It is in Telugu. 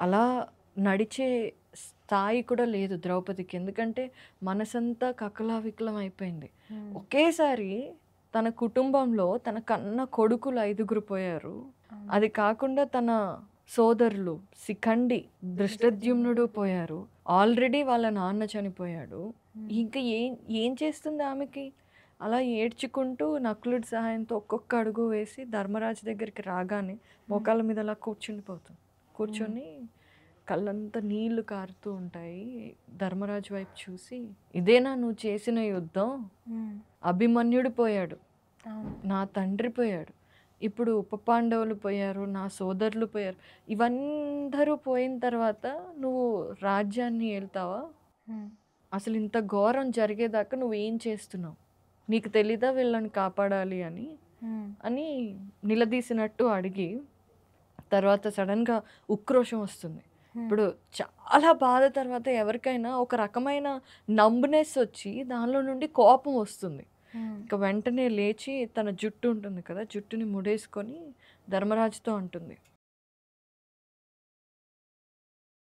అలా నడిచే స్థాయి కూడా లేదు ద్రౌపదికి. ఎందుకంటే మనసంతా కకలావికలం అయిపోయింది. హ్మ్. ఒకేసారి తన కుటుంబంలో తన కన్న కొడుకులు 5గురు పోయారు. అవును. అది కాకుండా తన సోదరులు శిఖండి, దృష్టద్యుమ్నుడు పోయారు. ఆల్రెడీ వాళ్ళ నాన్న చనిపోయాడు. హ్మ్. ఇంక ఏం చేస్తుంది ఆమెకి? అలా ఏడ్చుకుంటూ నకులుడి సహాయంతో ఒక్కొక్క అడుగు వేసి ధర్మరాజు దగ్గరికి రాగానే మోకాళ్ళ మీద అలా కూర్చుండిపోతుంది. హ్మ్. కూర్చొని కళ్ళంతా నీళ్లు కారుతూ ఉంటాయి. ధర్మరాజు వైపు చూసి, "ఇదేనా నువ్వు చేసిన యుద్ధం? హ్మ్. అభిమన్యుడు పోయాడు. అవును. నా తండ్రి పోయాడు. ఇప్పుడు ఉపపాండవులు పోయారు. నా సోదరులు పోయారు. ఇవందరూ పోయిన తర్వాత నువ్వు రాజ్యాన్ని ఏలుతావా? హ్మ్. అసలు ఇంత ఘోరం జరిగేదాకా నువ్వేం చేస్తున్నావు? నీకు తెలీదా వీళ్ళని కాపాడాలి అని?" హ్మ్. అని నిలదీసినట్టు అడిగి, తర్వాత సడెన్‌గా ఉక్రోషం వస్తుంది. హ్మ్. ఇప్పుడు చాలా బాధ తర్వాత ఎవరికైనా ఒక రకమైన నంబ్‌నెస్ వచ్చి దానిలో నుండి కోపం వస్తుంది. హ్మ్. ఇక వెంటనే లేచి తన జుట్టు ఉంటుంది కదా! జుట్టుని ముడేసుకొని ధర్మరాజుతో అంటుంది.